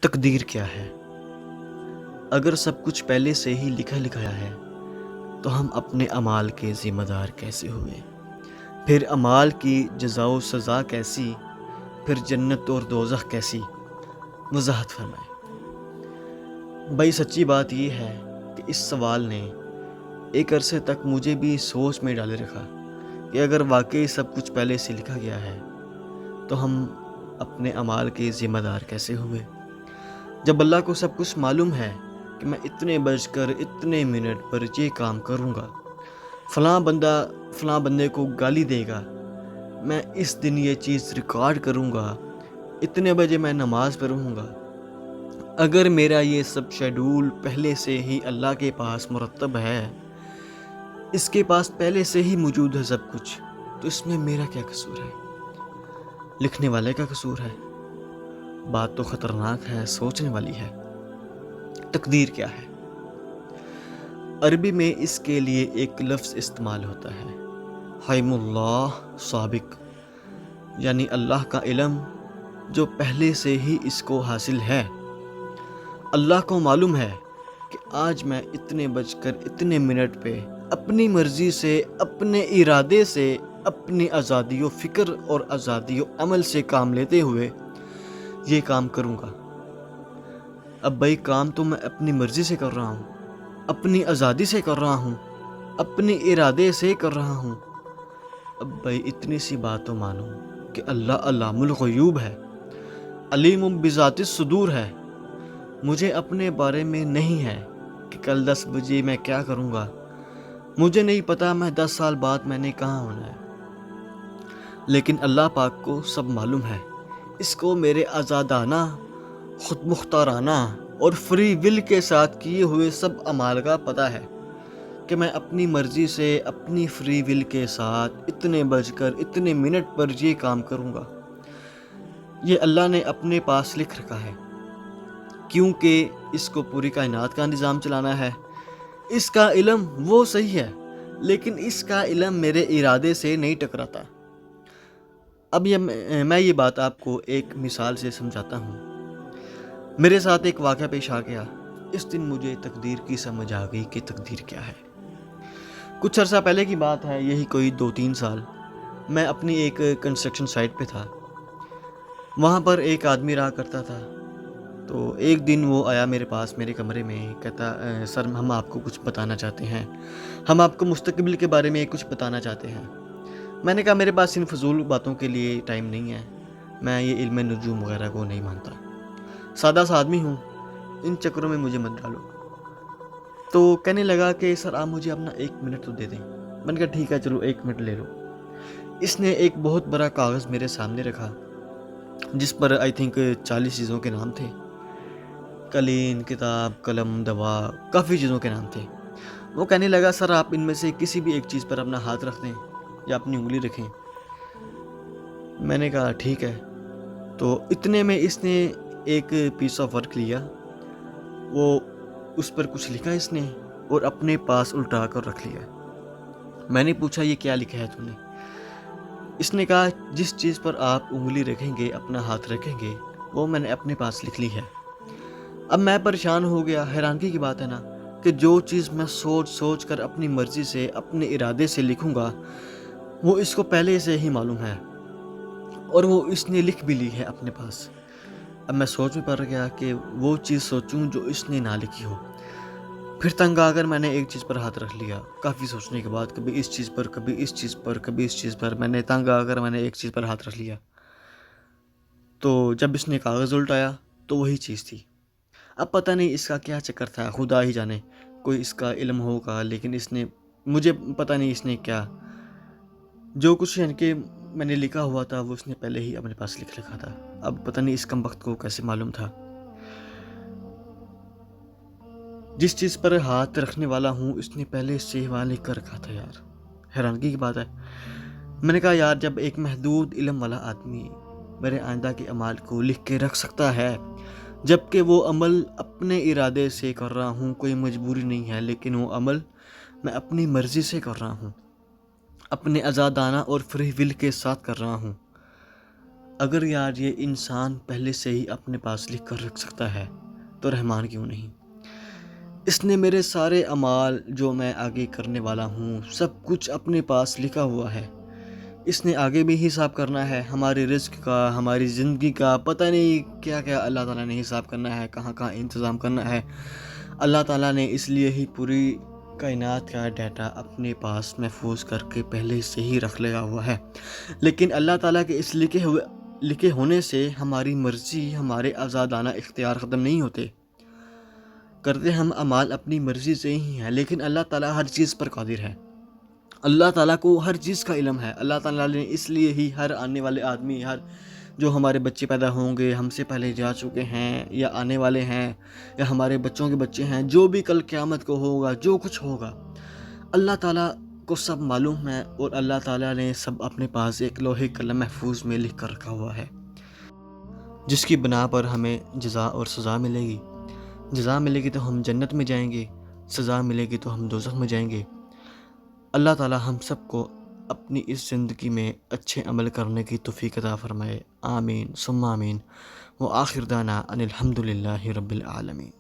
تقدیر کیا ہے؟ اگر سب کچھ پہلے سے ہی لکھا ہے تو ہم اپنے اعمال کے ذمہ دار کیسے ہوئے؟ پھر اعمال کی جزا و سزا کیسی؟ پھر جنت اور دوزخ کیسی؟ وضاحت فرمائیں۔ بھائی سچی بات یہ ہے کہ اس سوال نے ایک عرصے تک مجھے بھی سوچ میں ڈالے رکھا کہ اگر واقعی سب کچھ پہلے سے لکھا گیا ہے تو ہم اپنے اعمال کے ذمہ دار کیسے ہوئے؟ جب اللہ کو سب کچھ معلوم ہے کہ میں اتنے بج کر اتنے منٹ پر یہ کام کروں گا، فلاں بندے کو گالی دے گا، میں اس دن یہ چیز ریکارڈ کروں گا، اتنے بجے میں نماز پڑھوں گا۔ اگر میرا یہ سب شیڈول پہلے سے ہی اللہ کے پاس مرتب ہے، اس کے پاس پہلے سے ہی موجود ہے سب کچھ، تو اس میں میرا کیا قصور ہے؟ لکھنے والے کا قصور ہے؟ بات تو خطرناک ہے، سوچنے والی ہے۔ تقدیر کیا ہے؟ عربی میں اس کے لیے ایک لفظ استعمال ہوتا ہے، حیم اللہ سابق، یعنی اللہ کا علم جو پہلے سے ہی اس کو حاصل ہے۔ اللہ کو معلوم ہے کہ آج میں اتنے بج کر اتنے منٹ پہ اپنی مرضی سے، اپنے ارادے سے، اپنی آزادی و فکر اور آزادی و عمل سے کام لیتے ہوئے یہ کام کروں گا۔ اب بھائی کام تو میں اپنی مرضی سے کر رہا ہوں، اپنی آزادی سے کر رہا ہوں، اپنے ارادے سے کر رہا ہوں۔ اب بھائی اتنی سی بات تو مانو کہ اللہ علام الغیوب ہے، علیم بذات الصدور ہے۔ مجھے اپنے بارے میں نہیں ہے کہ کل 10 بجے میں کیا کروں گا، مجھے نہیں پتا میں 10 سال بعد میں نے کہاں ہونا ہے، لیکن اللہ پاک کو سب معلوم ہے۔ اس کو میرے آزادانہ، خود مختارانہ اور فری ول کے ساتھ کیے ہوئے سب اعمال کا پتہ ہے کہ میں اپنی مرضی سے، اپنی فری ول کے ساتھ اتنے بج کر اتنے منٹ پر یہ کام کروں گا۔ یہ اللہ نے اپنے پاس لکھ رکھا ہے، کیونکہ اس کو پوری کائنات کا نظام چلانا ہے۔ اس کا علم وہ صحیح ہے، لیکن اس کا علم میرے ارادے سے نہیں ٹکراتا۔ اب میں یہ بات آپ کو ایک مثال سے سمجھاتا ہوں۔ میرے ساتھ ایک واقعہ پیش آ گیا، اس دن مجھے تقدیر کی سمجھ آ گئی کہ تقدیر کیا ہے۔ کچھ عرصہ پہلے کی بات ہے، یہی کوئی 2-3 سال، میں اپنی ایک کنسٹرکشن سائٹ پہ تھا۔ وہاں پر ایک آدمی رہا کرتا تھا، تو ایک دن وہ آیا میرے پاس، میرے کمرے میں، کہتا سر ہم آپ کو کچھ بتانا چاہتے ہیں، ہم آپ کو مستقبل کے بارے میں کچھ بتانا چاہتے ہیں۔ میں نے کہا میرے پاس ان فضول باتوں کے لیے ٹائم نہیں ہے، میں یہ علم نجوم وغیرہ کو نہیں مانتا، سادہ سا آدمی ہوں، ان چکروں میں مجھے مت ڈالو۔ تو کہنے لگا کہ سر آپ مجھے اپنا 1 منٹ تو دے دیں۔ میں نے کہا ٹھیک ہے چلو 1 منٹ لے لو۔ اس نے ایک بہت بڑا کاغذ میرے سامنے رکھا جس پر آئی تھنک 40 چیزوں کے نام تھے، قلم، کتاب، قلم، دوا، کافی چیزوں کے نام تھے۔ وہ کہنے لگا سر آپ ان میں سے کسی بھی ایک چیز پر اپنا ہاتھ رکھ دیں یا اپنی انگلی رکھیں۔ میں نے کہا ٹھیک ہے۔ تو اتنے میں اس نے ایک پیس آف ورک لیا، وہ اس پر کچھ لکھا اس نے اور اپنے پاس الٹا کر رکھ لیا۔ میں نے پوچھا یہ کیا لکھا ہے تو نے؟ اس نے کہا جس چیز پر آپ انگلی رکھیں گے، اپنا ہاتھ رکھیں گے، وہ میں نے اپنے پاس لکھ لی ہے۔ اب میں پریشان ہو گیا، حیرانگی کی بات ہے نا کہ جو چیز میں سوچ کر اپنی مرضی سے، اپنے ارادے سے لکھوں گا، وہ اس کو پہلے سے ہی معلوم ہے اور وہ اس نے لکھ بھی لی ہے اپنے پاس۔ اب میں سوچ میں پڑ گیا کہ وہ چیز سوچوں جو اس نے نہ لکھی ہو۔ پھر تنگ آ کر میں نے ایک چیز پر ہاتھ رکھ لیا، کافی سوچنے کے بعد، کبھی اس چیز پر، کبھی اس چیز پر، کبھی اس چیز پر، میں نے تنگ آ کر میں نے ایک چیز پر ہاتھ رکھ لیا۔ تو جب اس نے کاغذ الٹایا تو وہی چیز تھی۔ اب پتہ نہیں اس کا کیا چکر تھا، خدا ہی جانے، کوئی اس کا علم ہوگا، لیکن اس نے مجھے پتہ نہیں اس نے کیا، جو کچھ یعنی کہ میں نے لکھا ہوا تھا وہ اس نے پہلے ہی اپنے پاس لکھ رکھا تھا۔ اب پتہ نہیں اس کم وقت کو کیسے معلوم تھا۔ جس چیز پر ہاتھ رکھنے والا ہوں اس نے پہلے سے وہاں لکھ کر رکھا تھا۔ یار حیرانگی کی بات ہے۔ میں نے کہا یار جب ایک محدود علم والا آدمی میرے آئندہ کے اعمال کو لکھ کے رکھ سکتا ہے، جبکہ وہ عمل اپنے ارادے سے کر رہا ہوں، کوئی مجبوری نہیں ہے، لیکن وہ عمل میں اپنی مرضی سے کر رہا ہوں، اپنے آزادانہ اور فری ول کے ساتھ کر رہا ہوں، اگر یار یہ انسان پہلے سے ہی اپنے پاس لکھ کر رکھ سکتا ہے تو رحمان کیوں نہیں؟ اس نے میرے سارے اعمال جو میں آگے کرنے والا ہوں سب کچھ اپنے پاس لکھا ہوا ہے۔ اس نے آگے بھی حساب کرنا ہے، ہمارے رزق کا، ہماری زندگی کا، پتہ نہیں کیا کیا اللہ تعالیٰ نے حساب کرنا ہے، کہاں کہاں انتظام کرنا ہے۔ اللہ تعالیٰ نے اس لیے ہی پوری کائنات کا ڈیٹا اپنے پاس محفوظ کر کے پہلے سے ہی رکھ لیا ہوا ہے۔ لیکن اللہ تعالیٰ کے اس لکھے ہونے سے ہماری مرضی، ہمارے آزادانہ اختیار ختم نہیں ہوتے۔ کرتے ہم اعمال اپنی مرضی سے ہی ہیں، لیکن اللہ تعالیٰ ہر چیز پر قادر ہے۔ اللہ تعالیٰ کو ہر چیز کا علم ہے۔ اللہ تعالیٰ نے اس لیے ہی ہر آنے والے آدمی، ہر جو ہمارے بچے پیدا ہوں گے، ہم سے پہلے جا چکے ہیں یا آنے والے ہیں یا ہمارے بچوں کے بچے ہیں، جو بھی کل قیامت کو ہوگا، جو کچھ ہوگا، اللہ تعالیٰ کو سب معلوم ہے، اور اللہ تعالیٰ نے سب اپنے پاس ایک لوہے قلم محفوظ میں لکھ کر رکھا ہوا ہے، جس کی بنا پر ہمیں جزا اور سزا ملے گی۔ جزا ملے گی تو ہم جنت میں جائیں گے، سزا ملے گی تو ہم دوزخ میں جائیں گے۔ اللہ تعالیٰ ہم سب کو اپنی اس زندگی میں اچھے عمل کرنے کی توفیق عطا فرمائے۔ آمین ثم آمین۔ وآخر دعوانا ان الحمد للہ رب العالمین۔